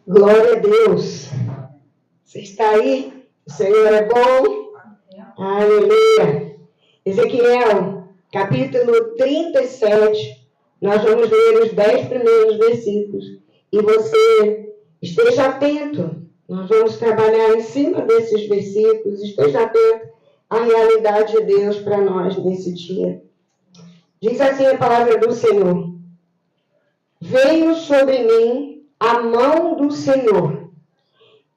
Glória a Deus. Você está aí? O Senhor é bom. Aleluia. Ezequiel, capítulo 37. Nós vamos ler os 10 primeiros versículos. E você esteja atento. Nós vamos trabalhar em cima desses versículos. Esteja atento à realidade de Deus para nós nesse dia. Diz assim a palavra do Senhor. Veio sobre mim a mão do Senhor.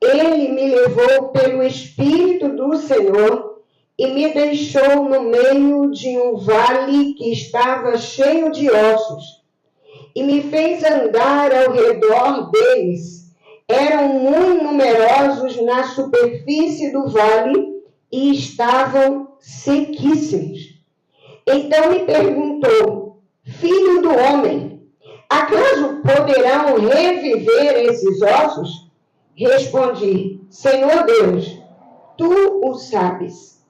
Ele me levou pelo Espírito do Senhor e me deixou no meio de um vale que estava cheio de ossos, e me fez andar ao redor deles. Eram muito numerosos na superfície do vale e estavam sequíssimos. Então me perguntou: filho do homem, acaso poderão reviver esses ossos? Respondi: Senhor Deus, tu o sabes.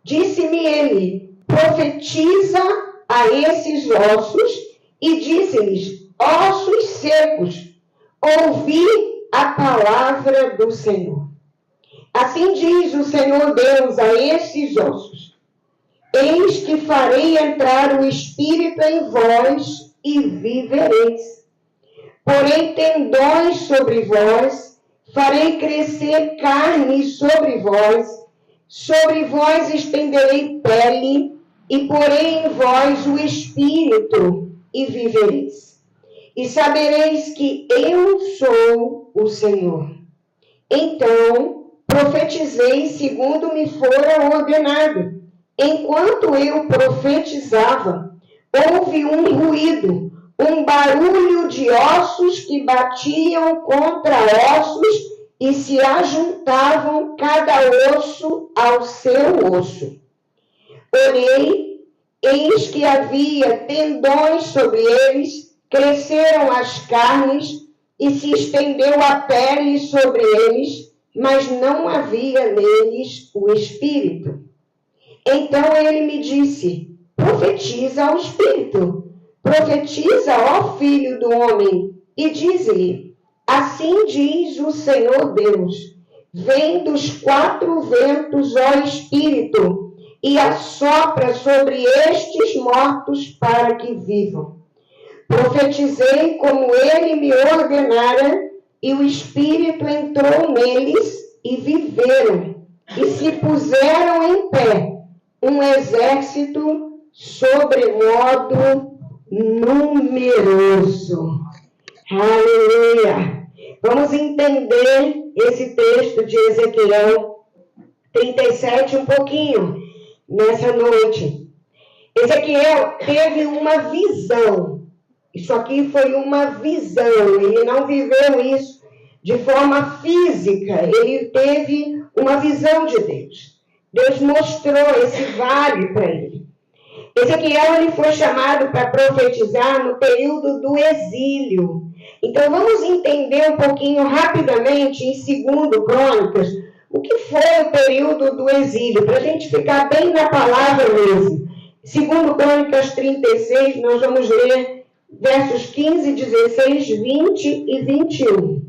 Disse-me ele: profetiza a esses ossos e disse-lhes: ossos secos, ouvi a palavra do Senhor. Assim diz o Senhor Deus a esses ossos: eis que farei entrar o Espírito em vós e vivereis. Porém tendões sobre vós, farei crescer carne sobre vós estenderei pele, e porei em vós o Espírito, e vivereis. E sabereis que eu sou o Senhor. Então profetizei segundo me fora ordenado. Enquanto eu profetizava, houve um ruído, um barulho de ossos que batiam contra ossos e se ajuntavam cada osso ao seu osso. Olhei, eis que havia tendões sobre eles, cresceram as carnes e se estendeu a pele sobre eles, mas não havia neles o espírito. Então ele me disse: profetiza ao Espírito, profetiza, ó Filho do homem, e diz-lhe: assim diz o Senhor Deus, vem dos 4 ventos, ó Espírito, e assopra sobre estes mortos para que vivam. Profetizei como ele me ordenara, e o Espírito entrou neles, e viveram, e se puseram em pé, um exército sobremodo numeroso. Aleluia! Vamos entender esse texto de Ezequiel 37 um pouquinho nessa noite. Ezequiel teve uma visão. Isso aqui foi uma visão. Ele não viveu isso de forma física. Ele teve uma visão de Deus. Deus mostrou esse vale para ele. Ezequiel ele foi chamado para profetizar no período do exílio. Então vamos entender um pouquinho rapidamente em 2 Crônicas o que foi o período do exílio, para a gente ficar bem na palavra mesmo. 2 Crônicas 36, nós vamos ler versos 15, 16, 20 e 21.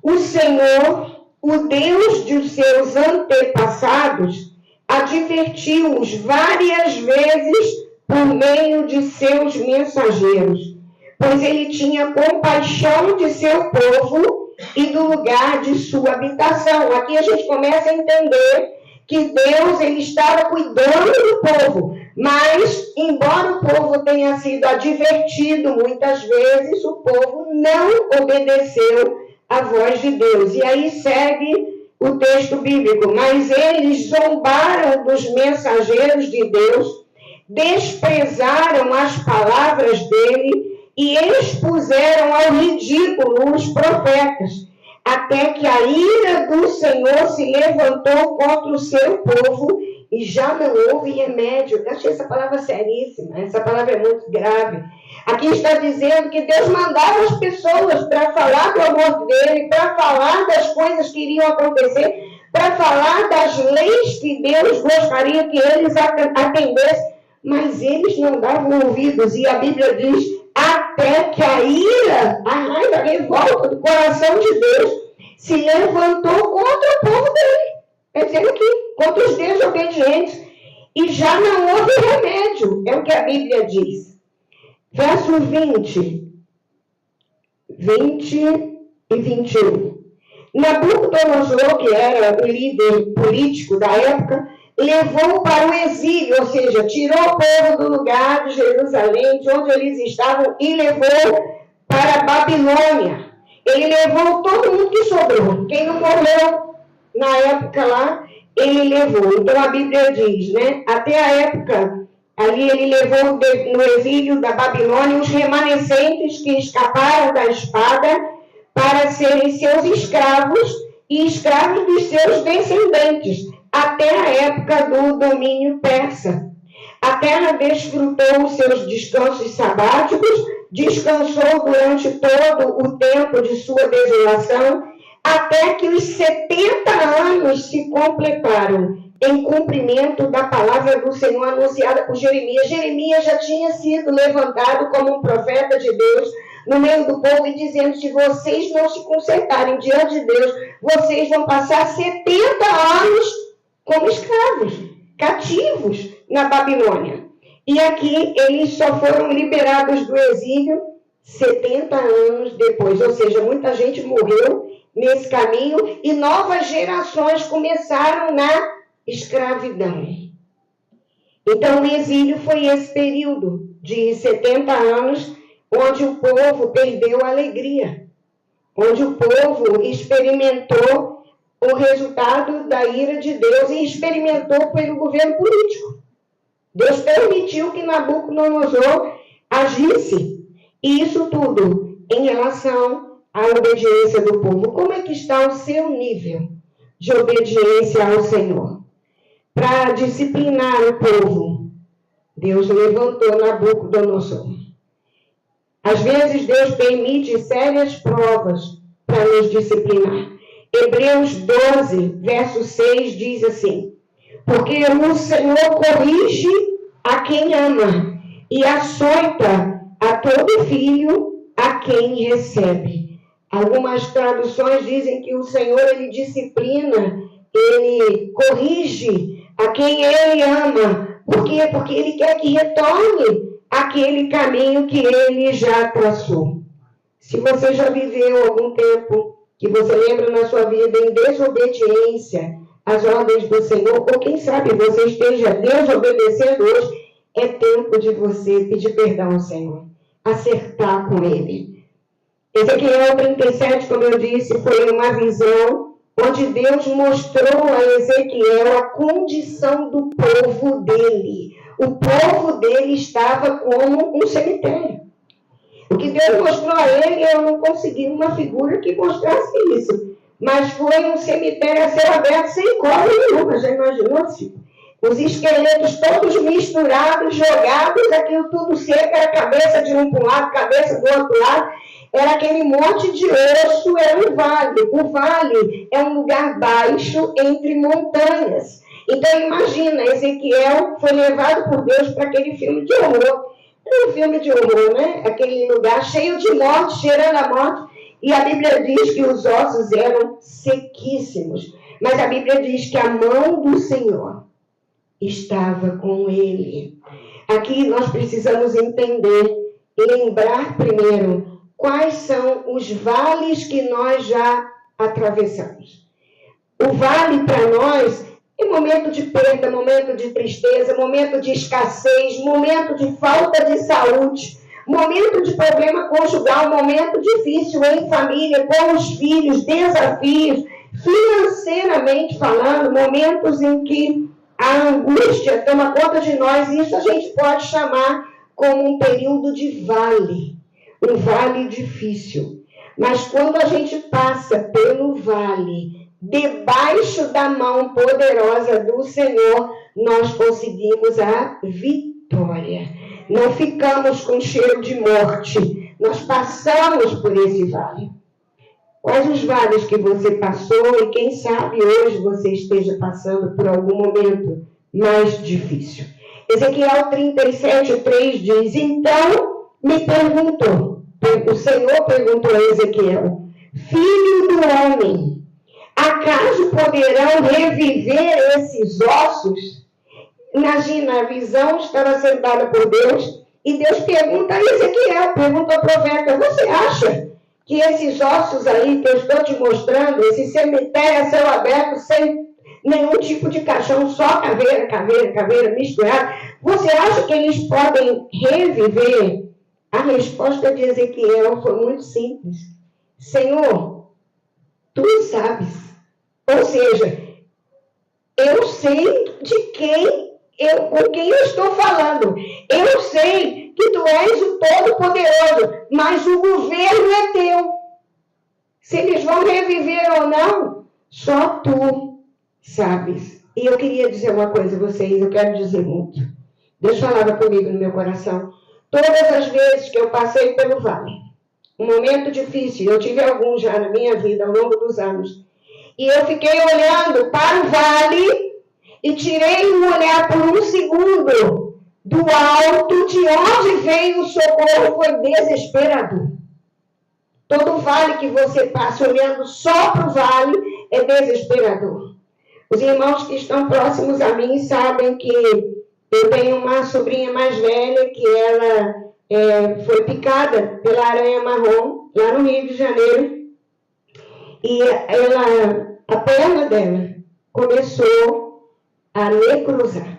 O Senhor, o Deus dos seus antepassados, advertiu-os várias vezes por meio de seus mensageiros, pois ele tinha compaixão de seu povo e do lugar de sua habitação. Aqui a gente começa a entender que Deus ele estava cuidando do povo, mas, embora o povo tenha sido advertido muitas vezes, o povo não obedeceu a voz de Deus. E aí segue o texto bíblico: mas eles zombaram dos mensageiros de Deus, desprezaram as palavras dele e expuseram ao ridículo os profetas, até que a ira do Senhor se levantou contra o seu povo e já não houve remédio. Eu achei essa palavra seríssima, essa palavra é muito grave. Aqui está dizendo que Deus mandava as pessoas para falar do amor dele, para falar das coisas que iriam acontecer, para falar das leis que Deus gostaria que eles atendessem, mas eles não davam ouvidos. E a Bíblia diz: até que a ira, a raiva, a revolta do coração de Deus se levantou contra o povo dele. Quer dizer aqui, contra os desobedientes. E já não houve remédio, é o que a Bíblia diz. Verso 20 e 21. Nabucodonosor, que era o líder político da época, levou para o exílio, ou seja, tirou o povo do lugar de Jerusalém, de onde eles estavam, e levou para a Babilônia. Ele levou todo mundo que sobrou. Quem não morreu na época lá, ele levou. Então a Bíblia diz, né? Até a época, ali ele levou no exílio da Babilônia os remanescentes que escaparam da espada para serem seus escravos e escravos dos seus descendentes, até a época do domínio persa. A terra desfrutou os seus descansos sabáticos, descansou durante todo o tempo de sua desolação, até que os 70 anos se completaram, em cumprimento da palavra do Senhor anunciada por Jeremias. Jeremias já tinha sido levantado como um profeta de Deus no meio do povo e dizendo: se vocês não se consertarem diante de Deus, vocês vão passar 70 anos como escravos, cativos na Babilônia. E aqui eles só foram liberados do exílio 70 anos depois. Ou seja, muita gente morreu nesse caminho e novas gerações começaram na escravidão. Então o exílio foi esse período de 70 anos onde o povo perdeu a alegria, onde o povo experimentou o resultado da ira de Deus e experimentou pelo governo político. Deus permitiu que Nabucodonosor agisse, e isso tudo em relação à obediência do povo. Como é que está o seu nível de obediência ao Senhor? Para disciplinar o povo, Deus levantou Nabucodonosor. Às vezes Deus permite sérias provas para nos disciplinar. Hebreus 12, verso 6 diz assim: porque o Senhor corrige a quem ama e açoita a todo filho a quem recebe. Algumas traduções dizem que o Senhor, ele disciplina, ele corrige a quem ele ama. Por quê? Porque ele quer que retorne aquele caminho que ele já traçou. Se você já viveu algum tempo que você lembra na sua vida em desobediência às ordens do Senhor, ou quem sabe você esteja desobedecendo hoje, é tempo de você pedir perdão ao Senhor, acertar com Ele. Ezequiel 37, como eu disse, foi uma visão onde Deus mostrou a Ezequiel a condição do povo dele. O povo dele estava como um cemitério. O que Deus mostrou a ele, eu não consegui uma figura que mostrasse isso. Mas foi um cemitério a céu aberto, sem cola nenhuma. Já imaginou-se? Os esqueletos todos misturados, jogados, aquilo tudo seco, era cabeça de um para um lado, cabeça do outro lado. Era aquele monte de osso, era um vale. O vale é um lugar baixo entre montanhas. Então imagina, Ezequiel foi levado por Deus para aquele filme de horror. É um filme de horror, né? Aquele lugar cheio de morte, cheirando a morte. E a Bíblia diz que os ossos eram sequíssimos. Mas a Bíblia diz que a mão do Senhor estava com ele. Aqui nós precisamos entender e lembrar primeiro quais são os vales que nós já atravessamos. O vale para nós é momento de perda, momento de tristeza, momento de escassez, momento de falta de saúde, momento de problema conjugal, momento difícil em família, com os filhos, desafios, financeiramente falando, momentos em que a angústia toma conta de nós, e isso a gente pode chamar como um período de vale, um vale difícil. Mas quando a gente passa pelo vale, debaixo da mão poderosa do Senhor, nós conseguimos a vitória. Não ficamos com cheiro de morte, nós passamos por esse vale. Quais os vales que você passou e quem sabe hoje você esteja passando por algum momento mais difícil? Ezequiel 37, 3 diz: então me perguntou, o Senhor perguntou a Ezequiel: filho do homem, acaso poderão reviver esses ossos? Imagina, a visão estava sendo dada por Deus, e Deus pergunta a Ezequiel, pergunta ao profeta: você acha que esses ossos aí que eu estou te mostrando, esse cemitério a céu aberto, sem nenhum tipo de caixão, só caveira misturada, você acha que eles podem reviver? A resposta de Ezequiel foi muito simples: Senhor, tu sabes. Ou seja, eu sei com quem eu estou falando. Eu sei que tu és o Todo-Poderoso, mas o governo é teu. Se eles vão reviver ou não, só tu sabes. E eu queria dizer uma coisa a vocês, eu quero dizer muito. Deus falava comigo no meu coração. Todas as vezes que eu passei pelo vale, um momento difícil, eu tive alguns já na minha vida ao longo dos anos, e eu fiquei olhando para o vale e tirei um olhar por um segundo do alto, de onde veio o socorro, foi desesperador. Todo vale que você passa olhando só para o vale é desesperador. Os irmãos que estão próximos a mim sabem que eu tenho uma sobrinha mais velha que ela foi picada pela aranha marrom lá no Rio de Janeiro. E a perna dela começou a necrosar.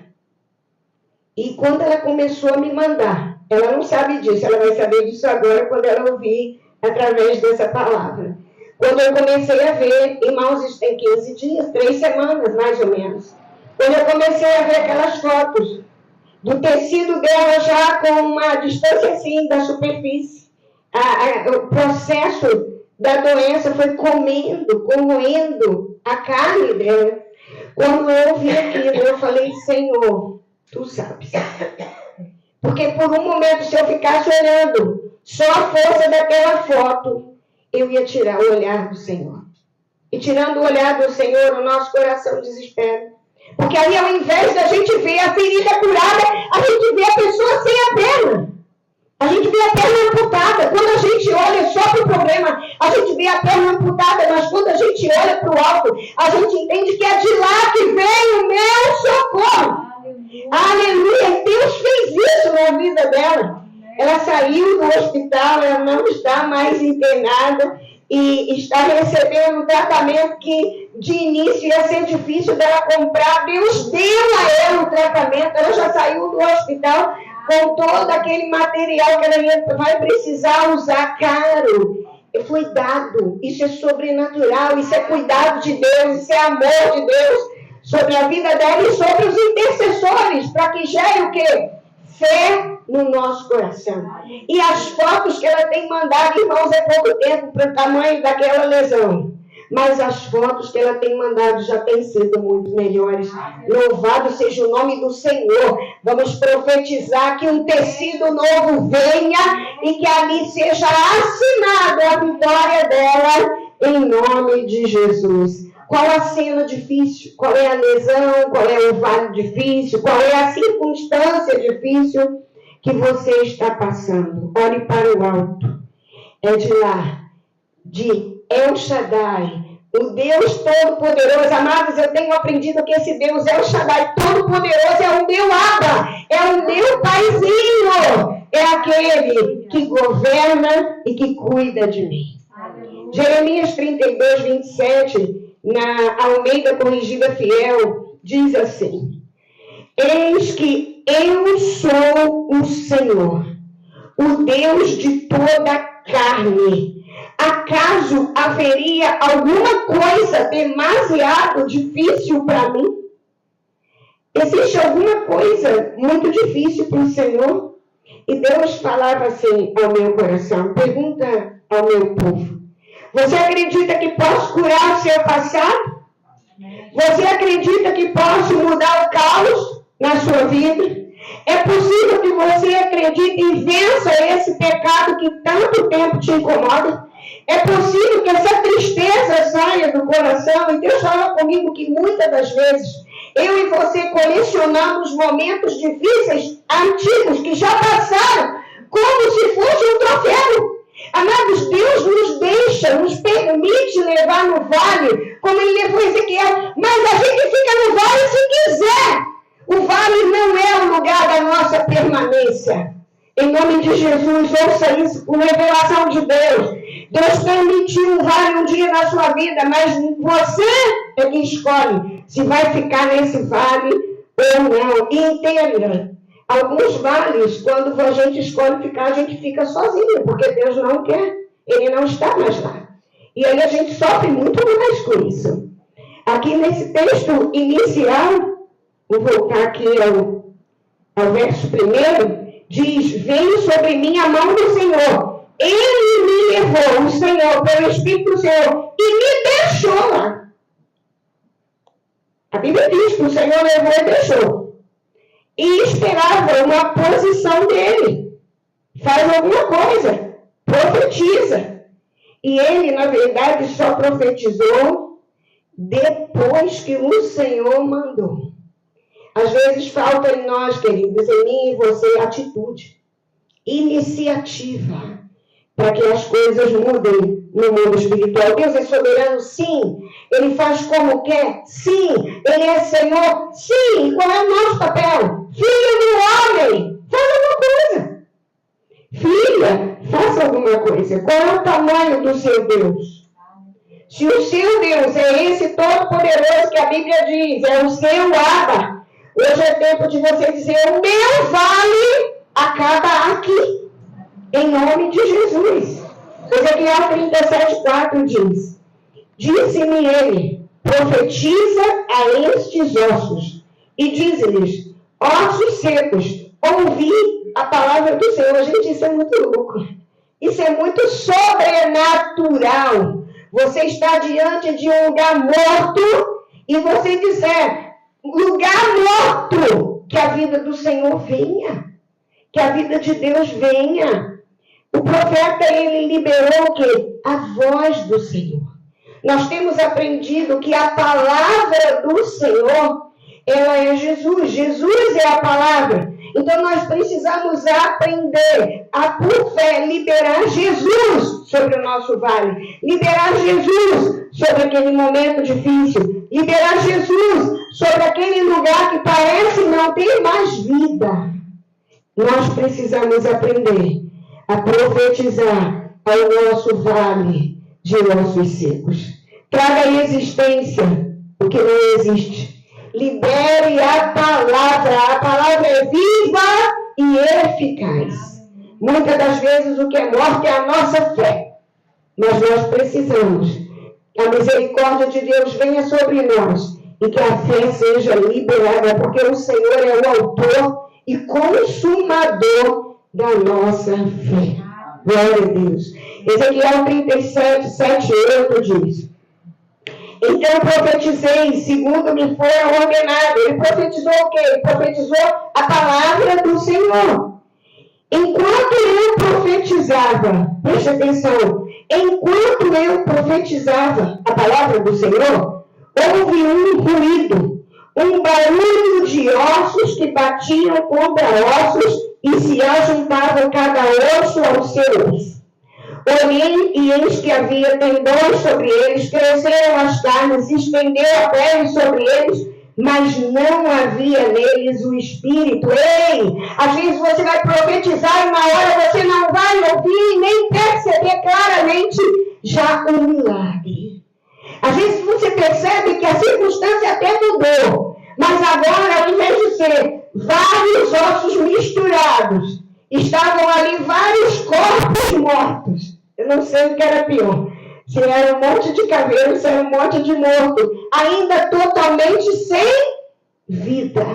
E quando ela começou a me mandar, ela não sabe disso, ela vai saber disso agora quando ela ouvir através dessa palavra. Quando eu comecei a ver, irmãos, isso tem 15 dias, 3 semanas mais ou menos. Quando eu comecei a ver aquelas fotos do tecido dela já com uma distância assim da superfície, o processo da doença foi corroendo a carne dela. Quando eu vi aquilo, eu falei: Senhor, tu sabes. Porque por um momento, se eu ficasse olhando só a força daquela foto, eu ia tirar o olhar do Senhor. E tirando o olhar do Senhor, o nosso coração desespera. Porque aí, ao invés da gente ver a ferida curada, a gente vê a pessoa sem a perna. A gente vê a perna amputada. Quando a gente olha só para o problema, a gente vê a perna amputada, mas quando a gente olha para o alto, a gente entende que é de lá que vem o meu socorro. Aleluia! Deus fez isso na vida dela. Ela saiu do hospital, ela não está mais internada e está recebendo um tratamento que de início ia ser difícil dela comprar. Deus deu a ela o tratamento, ela já saiu do hospital com todo aquele material que ela vai precisar usar caro. Foi dado. Isso é sobrenatural, isso é cuidado de Deus, isso é amor de Deus sobre a vida dela e sobre os intercessores, para que gere o quê? Fé no nosso coração. E as fotos que ela tem mandado, irmãos, é pouco tempo para o tamanho daquela lesão. Mas as fotos que ela tem mandado já têm sido muito melhores. Louvado seja o nome do Senhor. Vamos profetizar que um tecido novo venha e que ali seja assinada a vitória dela em nome de Jesus. Qual a cena difícil? Qual é a lesão? Qual é o vale difícil? Qual é a circunstância difícil que você está passando? Olhe para o alto. É de lá, de El Shaddai, o Deus Todo-Poderoso. Amados, eu tenho aprendido que esse Deus El Shaddai Todo-Poderoso é o meu Abba, é o meu paizinho, é aquele que governa e que cuida de mim. Jeremias 32, 27, na Almeida Corrigida Fiel, diz assim: eis que eu sou o Senhor, o Deus de toda a carne. Acaso haveria alguma coisa demasiado difícil para mim? Existe alguma coisa muito difícil para o Senhor? E Deus falava assim ao meu coração: pergunta ao meu povo: você acredita que posso curar o seu passado? Você acredita que posso mudar o caos na sua vida? É possível que você acredite e vença esse pecado que tanto tempo te incomoda? É possível que essa tristeza saia do coração? E Deus fala comigo que muitas das vezes eu e você colecionamos momentos difíceis antigos que já passaram, como se fosse um troféu. Amados, Deus nos deixa, nos permite levar no vale, como ele levou Ezequiel, mas a gente fica no vale se quiser. O vale não é o lugar da nossa permanência. Em nome de Jesus, ouça isso por revelação de Deus. Deus permitiu um vale um dia na sua vida, mas você é que escolhe se vai ficar nesse vale ou não. E entenda, alguns vales, quando a gente escolhe ficar, a gente fica sozinho, porque Deus não quer, Ele não está mais lá. E aí a gente sofre muito mais com isso. Aqui nesse texto inicial, vou voltar aqui ao verso 1, diz: veio sobre mim a mão do Senhor. Ele me levou, o Senhor, pelo Espírito do Senhor, e me deixou lá. A Bíblia diz que o Senhor levou e deixou. E esperava uma posição dele. Faz alguma coisa. Profetiza. E ele, na verdade, só profetizou depois que o Senhor mandou. Às vezes falta em nós, queridos, em mim e você, atitude, iniciativa, para que as coisas mudem no mundo espiritual. Deus é soberano? Sim. Ele faz como quer? Sim. Ele é Senhor? Sim. Qual é o nosso papel? Filho do homem, faz alguma coisa. Filha, faça alguma coisa. Qual é o tamanho do seu Deus? Se o seu Deus é esse todo-poderoso que a Bíblia diz, é o seu Abba, hoje é tempo de você dizer: o meu vale acaba aqui. Em nome de Jesus. Ezequiel 37:4 diz: disse-me ele, profetiza a estes ossos, e diz-lhes: ossos secos, ouvi a palavra do Senhor. Gente, isso é muito louco. Isso é muito sobrenatural. Você está diante de um lugar morto, e você disser: lugar morto, que a vida do Senhor venha, que a vida de Deus venha. O profeta, ele liberou o quê? A voz do Senhor. Nós temos aprendido que a palavra do Senhor, ela é Jesus. Jesus é a palavra. Então nós precisamos aprender a, por fé, liberar Jesus sobre o nosso vale. Liberar Jesus sobre aquele momento difícil. Liberar Jesus sobre aquele lugar que parece não ter mais vida. Nós precisamos aprender a profetizar ao nosso vale de ossos secos. Traga à existência o que não existe. Libere a palavra. A palavra é viva e eficaz. Muitas das vezes o que é morto é a nossa fé. Mas nós precisamos que a misericórdia de Deus venha sobre nós e que a fé seja liberada, porque o Senhor é o autor e consumador da nossa fé. Glória a Deus. Ezequiel 37, 7 e 8 diz: então profetizei, segundo me foi ordenado. Ele profetizou o quê? Ele profetizou a palavra do Senhor. Enquanto eu profetizava, preste atenção, enquanto eu profetizava a palavra do Senhor, houve um ruído, um barulho de ossos que batiam contra ossos e se ajuntavam cada osso ao seu osso. Olhei e eis que havia tendões sobre eles, cresceram as carnes, estendeu a pele sobre eles, mas não havia neles o Espírito. Ei, às vezes você vai profetizar e uma hora você não vai ouvir nem perceber claramente já o milagre. Às vezes você percebe que a circunstância até mudou, mas agora, ao invés de ser vários ossos misturados, estavam ali vários corpos mortos. Eu não sei o que era pior. Se era um monte de caveira, se era um monte de morto. Ainda totalmente sem vida.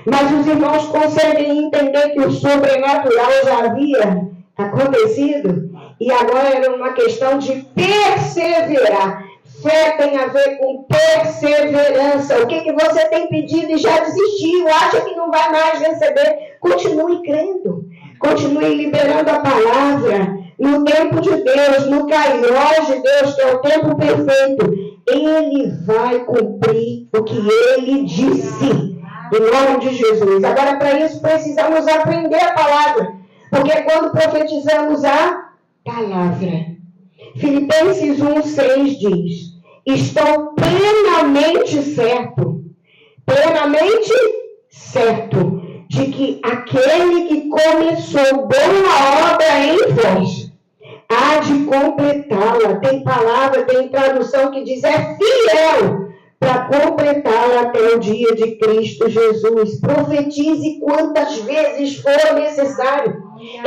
Mas os irmãos conseguem entender que o sobrenatural já havia acontecido. E agora era uma questão de perseverar. Fé tem a ver com perseverança. O que você tem pedido e já desistiu, acha que não vai mais receber? Continue crendo. Continue liberando a palavra. No tempo de Deus, no kairos de Deus, que é o tempo perfeito, Ele vai cumprir o que Ele disse. Em nome de Jesus. Agora, para isso, precisamos aprender a palavra. Porque é quando profetizamos a palavra. Filipenses 1,6 diz: estou plenamente certo de que aquele que começou boa obra em vós há de completá-la. Tem palavra, tem tradução que diz é fiel para completá-la até o dia de Cristo Jesus. Profetize quantas vezes for necessário.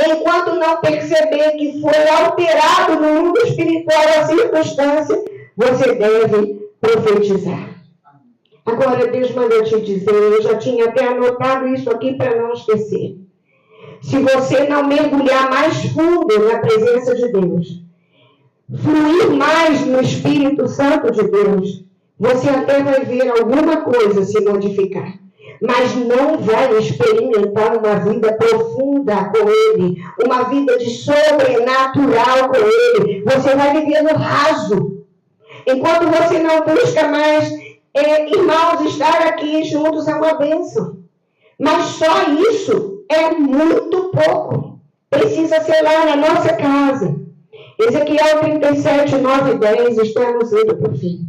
Enquanto não perceber que foi alterado no mundo espiritual a circunstância, você deve profetizar. Agora, Deus mandou te dizer, eu já tinha até anotado isso aqui para não esquecer. Se você não mergulhar mais fundo na presença de Deus, fluir mais no Espírito Santo de Deus, você até vai ver alguma coisa se modificar, mas não vai experimentar uma vida profunda com Ele, uma vida de sobrenatural com Ele. Você vai viver no raso. Enquanto você não busca mais, irmãos, estar aqui juntos é uma bênção. Mas só isso é muito pouco. Precisa ser lá na nossa casa. Ezequiel 37, 9 e 10, estamos indo para o fim.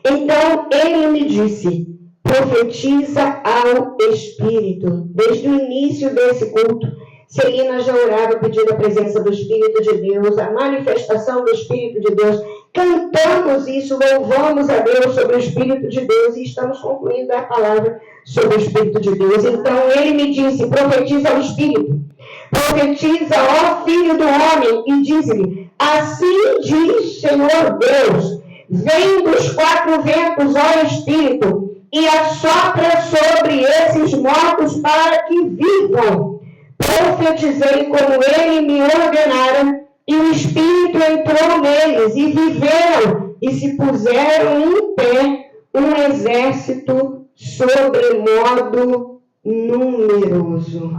Então ele me disse, profetiza ao Espírito. Desde o início desse culto, Celina já orava pedindo a presença do Espírito de Deus, a manifestação do Espírito de Deus. Cantamos isso, louvamos a Deus sobre o Espírito de Deus e estamos concluindo a palavra sobre o Espírito de Deus. Então ele me disse, profetiza ao Espírito. Profetiza ao Filho do Homem e diz-lhe, assim diz Senhor Deus, vem dos quatro ventos, ó Espírito, e assopra sobre esses mortos para que vivam. Profetizei como ele me ordenara, e o Espírito entrou neles, e viveram, e se puseram em pé um exército sobremodo numeroso.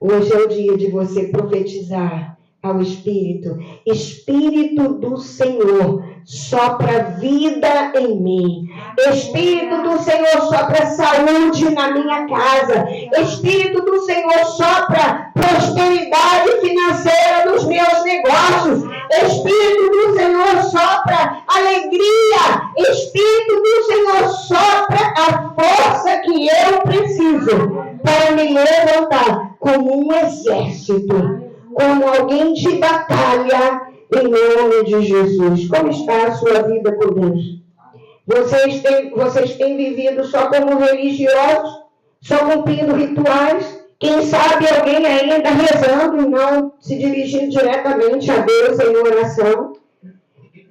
Hoje é o dia de você profetizar ao Espírito. Espírito do Senhor, sopra vida em mim. Espírito do Senhor, sopra saúde na minha casa. Espírito do Senhor, sopra prosperidade financeira nos meus negócios. Espírito do Senhor, sopra alegria. Espírito do Senhor, sopra a força que eu preciso para me levantar como um exército, como alguém de batalha, em nome de Jesus. Como está a sua vida com Deus? Vocês têm vivido só como religiosos, só cumprindo rituais? Quem sabe alguém ainda rezando e não se dirigindo diretamente a Deus em oração?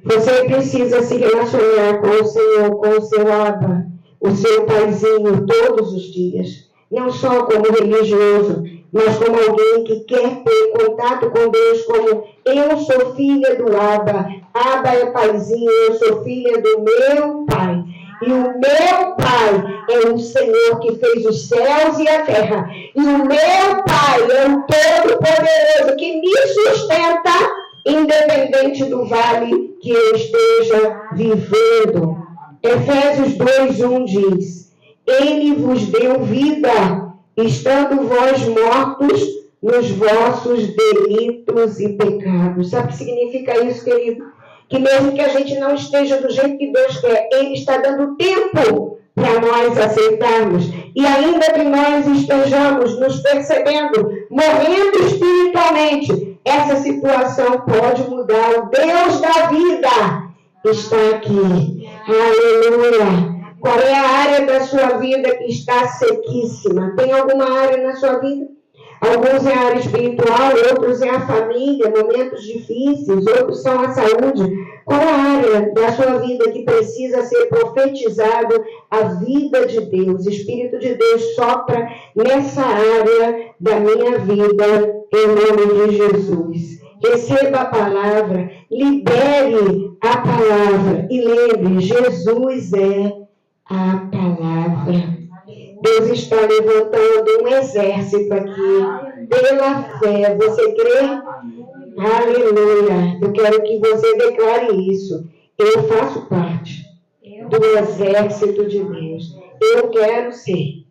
Você precisa se relacionar com o Senhor, com o seu Abba, o seu Paizinho, todos os dias. Não só como religioso, mas como alguém que quer ter contato com Deus, como eu sou filha do Abba. Abba é Paizinho, eu sou filha do meu Pai. E o meu Pai é o Senhor que fez os céus e a terra. E o meu Pai é o Todo-Poderoso que me sustenta, independente do vale que eu esteja vivendo. Efésios 2:1 diz, Ele vos deu vida, estando vós mortos nos vossos delitos e pecados. Sabe o que significa isso, querido? Que mesmo que a gente não esteja do jeito que Deus quer, Ele está dando tempo para nós aceitarmos. E ainda que nós estejamos nos percebendo, morrendo espiritualmente, essa situação pode mudar. O Deus da vida está aqui. Aleluia! Qual é a área da sua vida que está sequíssima? Tem alguma área na sua vida? Alguns é a área espiritual, outros é a família, momentos difíceis, outros são a saúde. Qual é a área da sua vida que precisa ser profetizado a vida de Deus? O Espírito de Deus sopra nessa área da minha vida, em nome de Jesus. Receba a palavra, libere a palavra e lembre, Jesus é a palavra. Deus está levantando um exército aqui pela fé. Você crê? Aleluia. Eu quero que você declare isso. Eu faço parte do exército de Deus. Eu quero ser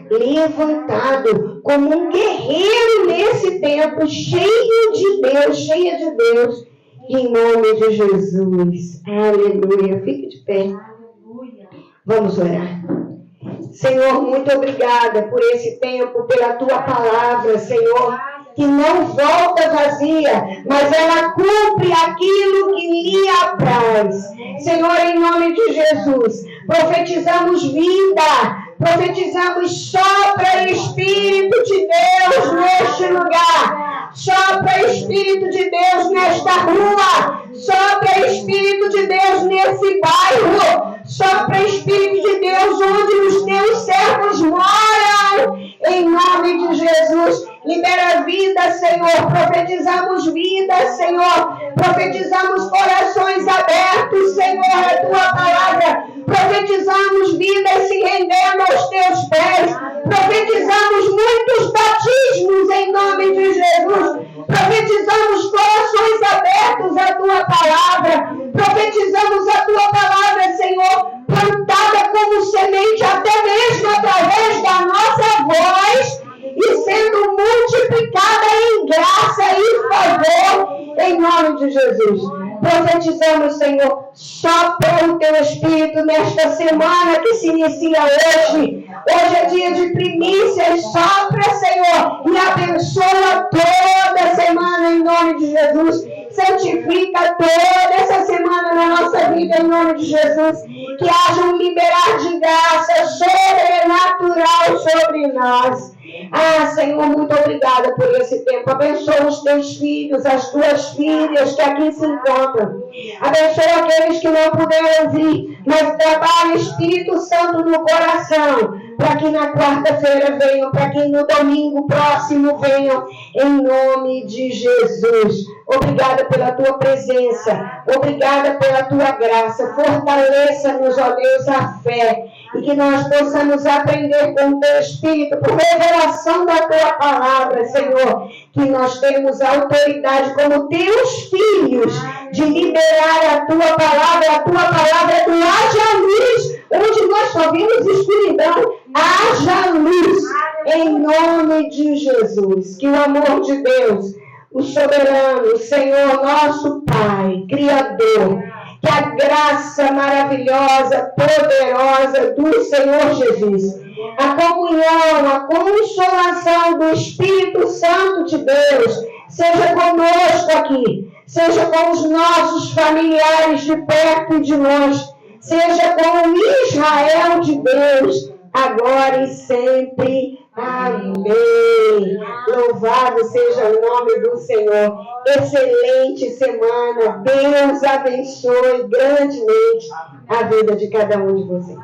levantado como um guerreiro nesse tempo, cheio de Deus, cheia de Deus, em nome de Jesus. Aleluia. Fique de pé. Vamos orar. Senhor, muito obrigada por esse tempo, pela tua palavra, Senhor, que não volta vazia, mas ela cumpre aquilo que lhe apraz. Senhor, em nome de Jesus, profetizamos vida, profetizamos sopra Espírito de Deus neste lugar, sopra Espírito de Deus nesta rua, sopra Espírito de Deus nesse bairro, sopra Espírito de Deus onde os teus servos moram, em nome de Jesus. Libera vida, Senhor. Profetizamos vida, Senhor. Profetizamos corações abertos, Senhor, a tua palavra. Profetizamos vidas se rendendo aos teus pés. Profetizamos muitos batismos em nome de Jesus. Profetizamos corações abertos à tua palavra. Profetizamos a tua palavra, Senhor, plantada como semente, até mesmo através da nossa voz, e sendo multiplicada em graça e favor, em nome de Jesus. Profetizamos, Senhor, sopra o teu Espírito nesta semana que se inicia hoje. Hoje é dia de primícias, sopra, Senhor, e abençoa toda a semana em nome de Jesus. Santifica toda essa semana na nossa vida em nome de Jesus. Que haja um liberar de graça sobrenatural sobre nós. Senhor, muito obrigada por esse tempo. Abençoa os teus filhos, as tuas filhas que aqui se encontram. Abençoa aqueles que não puderam vir, mas trabalha Espírito Santo no coração, para que na quarta-feira venham, para que no domingo próximo venham, em nome de Jesus. Obrigada pela tua presença, obrigada pela tua graça. Fortaleça-nos, ó Deus, a fé, e que nós possamos aprender com o teu Espírito, por revelação da tua palavra, Senhor, que nós temos autoridade como teus filhos de liberar a tua palavra do haja luz, onde nós só vimos escuridão, haja luz, em nome de Jesus. Que o amor de Deus, o soberano, o Senhor, nosso Pai, Criador, que a graça maravilhosa, poderosa do Senhor Jesus, a comunhão, a consolação do Espírito Santo de Deus, seja conosco aqui, seja com os nossos familiares de perto e de longe, seja com o Israel de Deus, agora e sempre. Amém. Louvado seja o nome do Senhor. Excelente semana. Deus abençoe grandemente a vida de cada um de vocês.